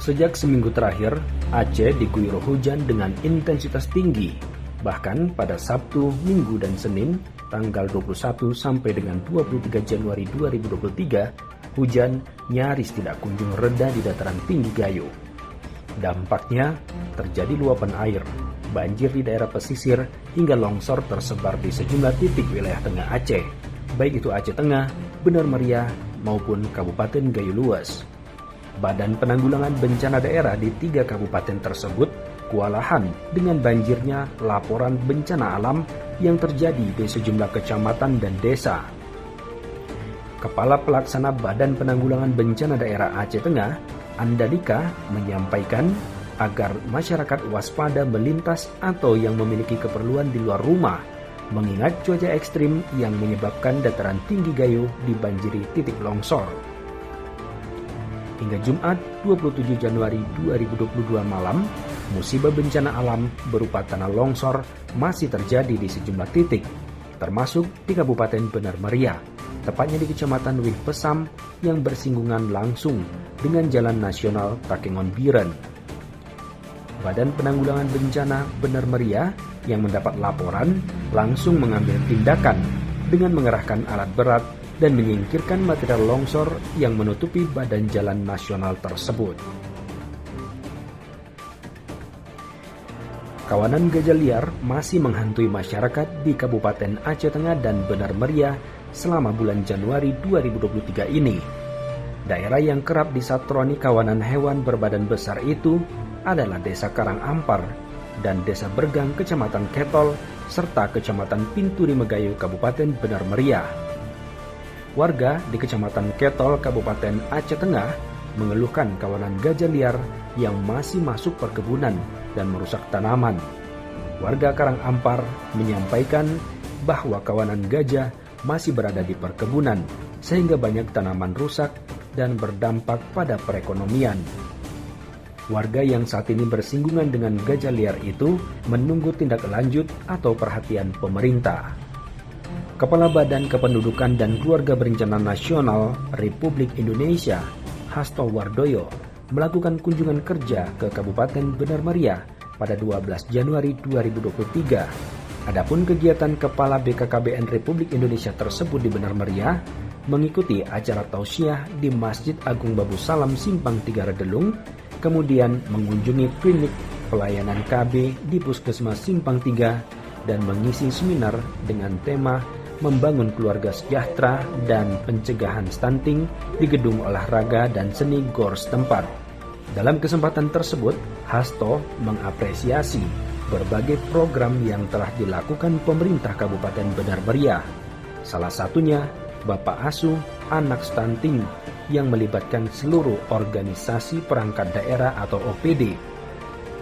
Sejak seminggu terakhir, Aceh diguyur hujan dengan intensitas tinggi. Bahkan pada Sabtu, Minggu, dan Senin, tanggal 21 sampai dengan 23 Januari 2023, hujan nyaris tidak kunjung reda di dataran tinggi Gayo. Dampaknya, terjadi luapan air, banjir di daerah pesisir, hingga longsor tersebar di sejumlah titik wilayah tengah Aceh, baik itu Aceh Tengah, Benar Meriah, maupun Kabupaten Gayo Luas. Badan Penanggulangan Bencana Daerah di 3 kabupaten tersebut kewalahan dengan banjirnya laporan bencana alam yang terjadi di sejumlah kecamatan dan desa. Kepala Pelaksana Badan Penanggulangan Bencana Daerah Aceh Tengah, Andalika, menyampaikan agar masyarakat waspada melintas atau yang memiliki keperluan di luar rumah, mengingat cuaca ekstrim yang menyebabkan dataran tinggi Gayo dibanjiri titik longsor. Hingga Jumat 27 Januari 2022 malam, musibah bencana alam berupa tanah longsor masih terjadi di sejumlah titik, termasuk di Kabupaten Benar Meriah, tepatnya di Kecamatan Wih Pesam yang bersinggungan langsung dengan Jalan Nasional Takengon Biren. Badan Penanggulangan Bencana Benar Meriah yang mendapat laporan langsung mengambil tindakan dengan mengerahkan alat berat dan menyingkirkan material longsor yang menutupi badan jalan nasional tersebut. Kawanan gajah liar masih menghantui masyarakat di Kabupaten Aceh Tengah dan Benar Meriah selama bulan Januari 2023 ini. Daerah yang kerap disatroni kawanan hewan berbadan besar itu adalah Desa Karang Ampar dan Desa Bergang Kecamatan Ketol serta Kecamatan Pinturi Megayo Kabupaten Benar Meriah. Warga di Kecamatan Ketol Kabupaten Aceh Tengah mengeluhkan kawanan gajah liar yang masih masuk perkebunan dan merusak tanaman. Warga Karang Ampar menyampaikan bahwa kawanan gajah masih berada di perkebunan sehingga banyak tanaman rusak dan berdampak pada perekonomian. Warga yang saat ini bersinggungan dengan gajah liar itu menunggu tindak lanjut atau perhatian pemerintah. Kepala Badan Kependudukan dan Keluarga Berencana Nasional Republik Indonesia, Hasto Wardoyo, melakukan kunjungan kerja ke Kabupaten Benar Meriah pada 12 Januari 2023. Adapun kegiatan Kepala BKKBN Republik Indonesia tersebut di Benar Meriah mengikuti acara tausiah di Masjid Agung Babu Salam Simpang 3 Redelung, kemudian mengunjungi klinik pelayanan KB di Puskesmas Simpang 3 dan mengisi seminar dengan tema Membangun Keluarga Sejahtera dan Pencegahan Stunting di Gedung Olahraga dan Seni GOR setempat. Dalam kesempatan tersebut, Hasto mengapresiasi berbagai program yang telah dilakukan pemerintah Kabupaten Benar Meriah. Salah satunya Bapak Asuh Anak Stunting yang melibatkan seluruh organisasi perangkat daerah atau OPD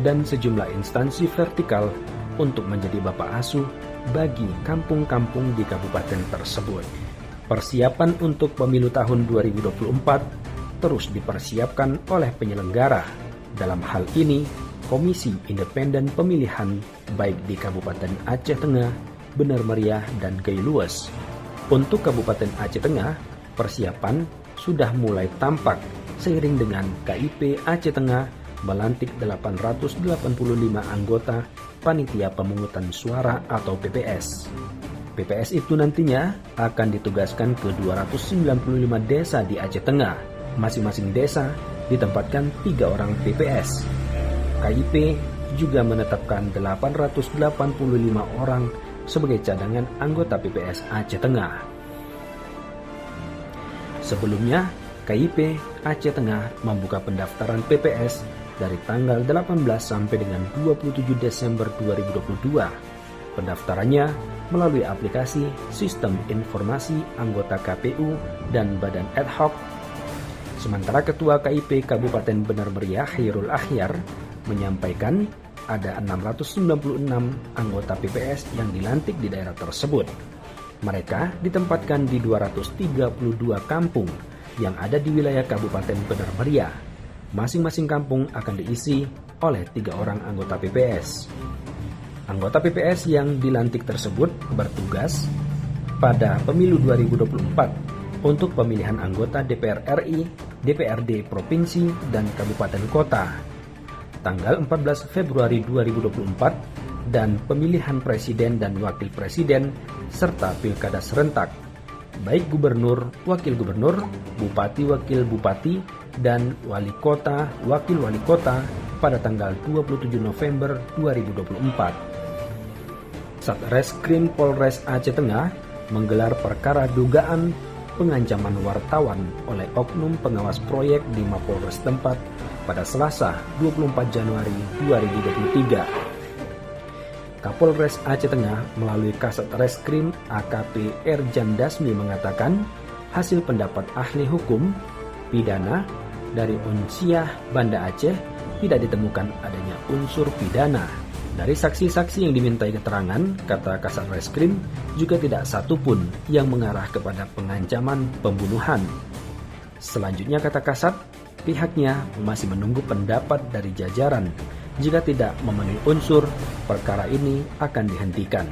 dan sejumlah instansi vertikal untuk menjadi Bapak Asuh bagi kampung-kampung di kabupaten tersebut. Persiapan untuk pemilu tahun 2024 terus dipersiapkan oleh penyelenggara. Dalam hal ini, Komisi Independen Pemilihan baik di Kabupaten Aceh Tengah, Benar Meriah, dan Gayo Luas. Untuk Kabupaten Aceh Tengah, persiapan sudah mulai tampak seiring dengan KIP Aceh Tengah melantik 885 anggota Panitia Pemungutan Suara atau PPS. PPS itu nantinya akan ditugaskan ke 295 desa di Aceh Tengah. Masing-masing desa ditempatkan 3 orang PPS. KIP juga menetapkan 885 orang sebagai cadangan anggota PPS Aceh Tengah. Sebelumnya, KIP Aceh Tengah membuka pendaftaran PPS dari tanggal 18 sampai dengan 27 Desember 2022. Pendaftarannya melalui aplikasi Sistem Informasi Anggota KPU dan Badan Ad Hoc. Sementara Ketua KIP Kabupaten Benar Meriah Khairul Akhyar menyampaikan ada 696 anggota PPS yang dilantik di daerah tersebut. Mereka ditempatkan di 232 kampung yang ada di wilayah Kabupaten Benar Meriah. Masing-masing kampung akan diisi oleh 3 orang anggota PPS. Anggota PPS yang dilantik tersebut bertugas pada pemilu 2024 untuk pemilihan anggota DPR RI, DPRD Provinsi dan Kabupaten Kota. Tanggal 14 Februari 2024 dan pemilihan Presiden dan Wakil Presiden serta Pilkada serentak, baik Gubernur, Wakil Gubernur, Bupati, Wakil Bupati, dan Wali Kota, Wakil Wali Kota pada tanggal 27 November 2024. Satreskrim Polres Aceh Tengah menggelar perkara dugaan pengancaman wartawan oleh oknum pengawas proyek di Mapolres tempat pada Selasa 24 Januari 2023. Kapolres Aceh Tengah melalui Kasat Reskrim AKP Erjan Dasmi mengatakan hasil pendapat ahli hukum pidana dari Unsiah Banda Aceh tidak ditemukan adanya unsur pidana. Dari saksi-saksi yang dimintai keterangan, kata Kasat Reskrim, juga tidak satupun yang mengarah kepada pengancaman pembunuhan. Selanjutnya, kata Kasat, pihaknya masih menunggu pendapat dari jajaran. Jika tidak memenuhi unsur, perkara ini akan dihentikan.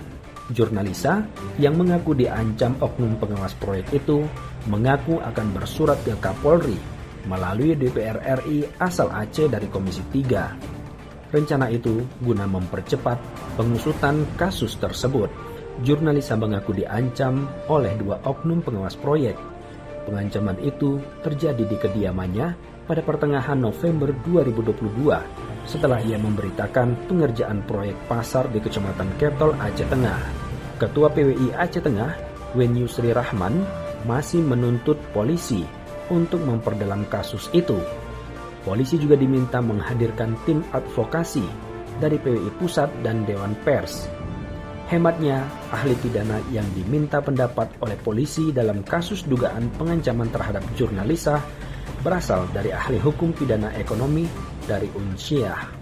Jurnalisa yang mengaku diancam oknum pengawas proyek itu mengaku akan bersurat ke Kapolri melalui DPR RI asal Aceh dari Komisi 3. Rencana itu guna mempercepat pengusutan kasus tersebut. Jurnalisa mengaku diancam oleh 2 oknum pengawas proyek. Pengancaman itu terjadi di kediamannya pada pertengahan November 2022 setelah ia memberitakan pengerjaan proyek pasar di Kecamatan Ketol, Aceh Tengah. Ketua PWI Aceh Tengah, Wenyu Sri Rahman, masih menuntut polisi untuk memperdalam kasus itu. Polisi juga diminta menghadirkan tim advokasi dari PWI Pusat dan Dewan Pers. Hematnya, ahli pidana yang diminta pendapat oleh polisi dalam kasus dugaan pengancaman terhadap jurnalisa berasal dari ahli hukum pidana ekonomi dari Unsiah.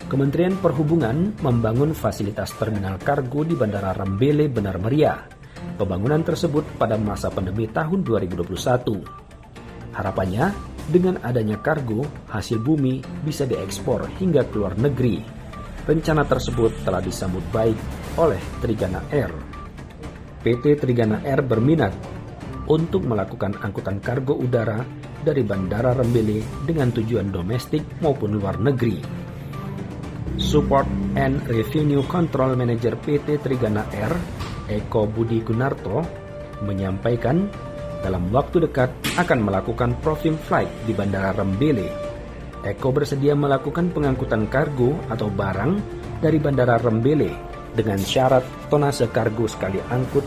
Kementerian Perhubungan membangun fasilitas terminal kargo di Bandara Rembele Benar Meriah. Pembangunan tersebut pada masa pandemi tahun 2021. Harapannya, dengan adanya kargo, hasil bumi bisa diekspor hingga ke luar negeri. Rencana tersebut telah disambut baik oleh Trigana Air. PT Trigana Air berminat untuk melakukan angkutan kargo udara dari Bandara Rembele dengan tujuan domestik maupun luar negeri. Support and Revenue Control Manager PT Trigana Air, Eko Budi Gunarto, menyampaikan dalam waktu dekat akan melakukan profile flight di Bandara Rembele. Eko bersedia melakukan pengangkutan kargo atau barang dari Bandara Rembele dengan syarat tonase kargo sekali angkut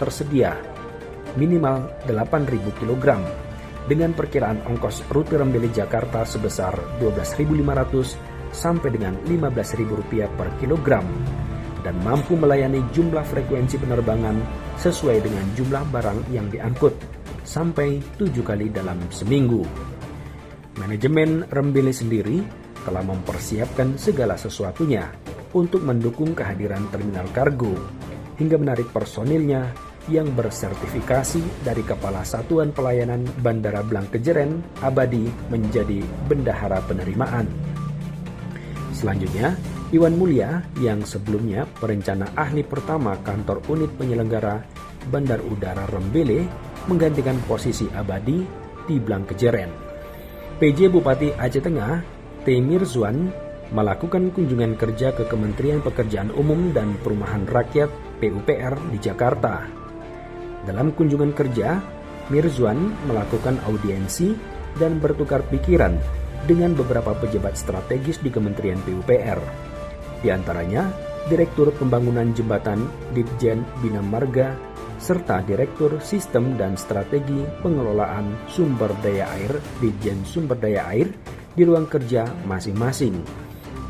tersedia minimal 8.000 kg dengan perkiraan ongkos rute Rembele Jakarta sebesar 12.500 sampai dengan Rp15.000 per kilogram dan mampu melayani jumlah frekuensi penerbangan sesuai dengan jumlah barang yang diangkut sampai 7 kali dalam seminggu. Manajemen Rembele sendiri telah mempersiapkan segala sesuatunya untuk mendukung kehadiran terminal kargo hingga menarik personilnya yang bersertifikasi dari Kepala Satuan Pelayanan Bandara Blangkejeren Abadi menjadi bendahara penerimaan. Selanjutnya, Iwan Mulya yang sebelumnya perencana ahli pertama kantor unit penyelenggara Bandar Udara Rembele menggantikan posisi Abadi di Blangkejeren. PJ Bupati Aceh Tengah, T. Mirzuan, melakukan kunjungan kerja ke Kementerian Pekerjaan Umum dan Perumahan Rakyat PUPR di Jakarta. Dalam kunjungan kerja, Mirzuan melakukan audiensi dan bertukar pikiran dengan beberapa pejabat strategis di Kementerian PUPR. Di antaranya, Direktur Pembangunan Jembatan Ditjen Bina Marga serta Direktur Sistem dan Strategi Pengelolaan Sumber Daya Air Ditjen Sumber Daya Air di ruang kerja masing-masing.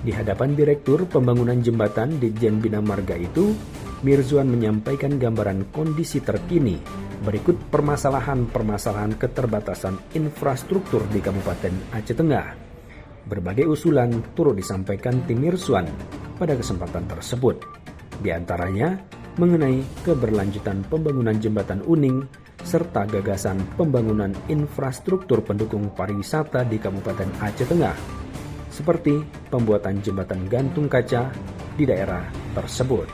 Di hadapan Direktur Pembangunan Jembatan Ditjen Bina Marga itu, Mirzuan menyampaikan gambaran kondisi terkini berikut permasalahan-permasalahan keterbatasan infrastruktur di Kabupaten Aceh Tengah. Berbagai usulan turut disampaikan tim Mirzuan pada kesempatan tersebut. Di antaranya, mengenai keberlanjutan pembangunan jembatan Uning serta gagasan pembangunan infrastruktur pendukung pariwisata di Kabupaten Aceh Tengah, seperti pembuatan jembatan gantung kaca di daerah tersebut.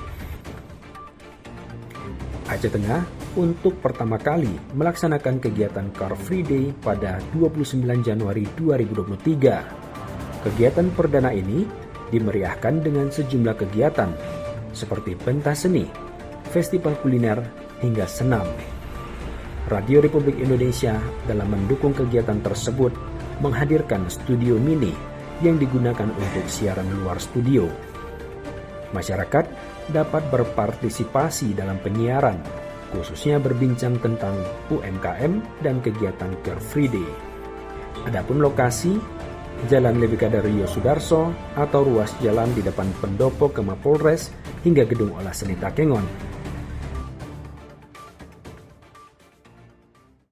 Aceh Tengah untuk pertama kali melaksanakan kegiatan Car Free Day pada 29 Januari 2023. Kegiatan perdana ini dimeriahkan dengan sejumlah kegiatan seperti pentas seni, festival kuliner, hingga senam. Radio Republik Indonesia dalam mendukung kegiatan tersebut menghadirkan studio mini yang digunakan untuk siaran luar studio. Masyarakat dapat berpartisipasi dalam penyiaran, khususnya berbincang tentang UMKM dan kegiatan Car Free Day. Adapun lokasi, Jalan Lebikada Rio Sudarso atau ruas jalan di depan pendopo ke Mapolres hingga Gedung Olah Seni Takengon